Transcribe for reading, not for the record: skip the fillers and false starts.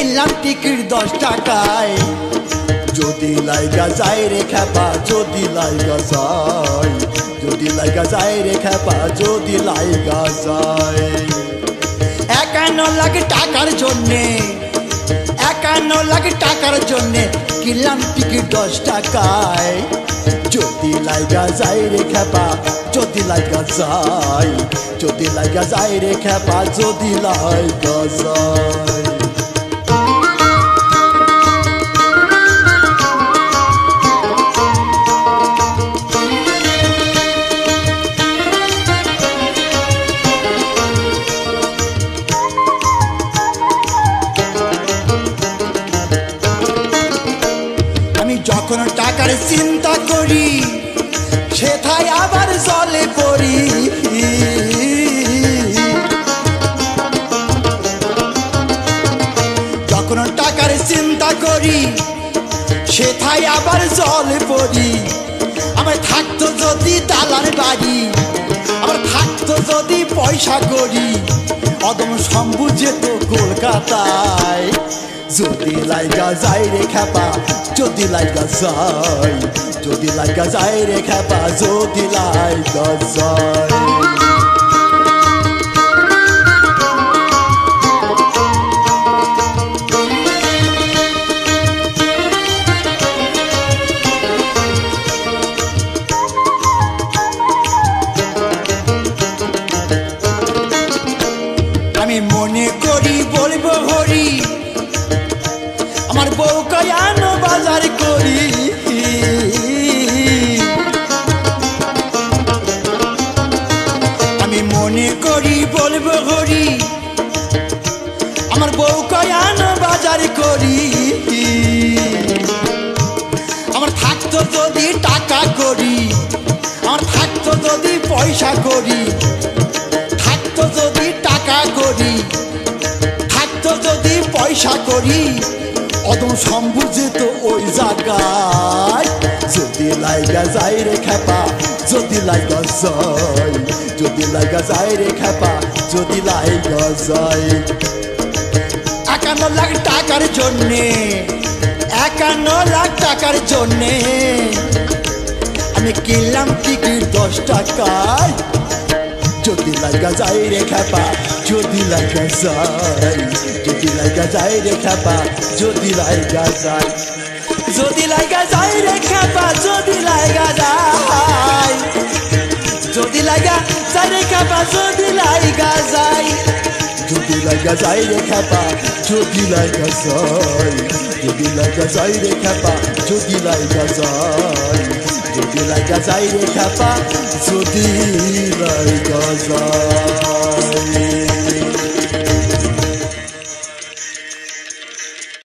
কিনলাম টিকিট 10 টাকায় যদি লাইগা যায় রে খেপা যদি লাইগা যায় যদি লাইগা যায় রে খেপা যদি লাইগা যায় 51 লাখ টাকার জন্যে 51 লাখ টাকার জন্যে কিনলাম টিকিট 10 টাকায় যদি লাইগা যায় রে খেপা যদি লাইগা যায় যদি লাইগা যায় রে খেপা যদি লাইগা যায় যখন টাকার চিন্তা করি সেথায় আবার জলে পড়ি যখন টাকার চিন্তা করি সেথায় আবার জলে পড়ি আমার থাকতো যদি দালান বাড়ি আমার থাকতো যদি পয়সা করি অদম শম্ভু যেত কলকাতায় যদি লাইগা যায় রে খেপা যদি লাইগা যায় যদি লাইগা যায় রে খেপা যদি লাইগা যায় আমি মনে করি বলবো হরি আমার বউ কয়ানো বাজার করি আমি মনে করি বলবো হরি আমার বউ কয়ানো বাজার করি আমার থাকতো যদি টাকা করি আমার থাকতো যদি পয়সা করি থাকতো যদি টাকা করি থাকতো যদি পয়সা করি অদম শম্ভু যেত ওই জায়গায় যদি লাইগা যায় রে খেপা যদি লাইগা যায় যদি লাইগা যায় রে খেপা যদি লাইগা যায় 51 লাখ টাকার জন্যে 51 লাখ টাকার জন্যে আমি কিনলাম টিকিট 10 টাকায় যদি লাইগা যায় রে খেপা যদি লাইগা যায় যদি লাইগা যায় রে খেপা যদি লাইগা যায় যদি লাইগা যায় রে খেপা যদি লাইগা যায় যদি লাইগা যায় রে খেপা যদি লাইগা যায় যদি লাইগা যায় রে খেপা যদি লাইগা যায় যদি লাইগা যায় রে খেপা যদি লাইগা যায় যদি লাইগা যায় রে খেপা যদি লাইগা যায়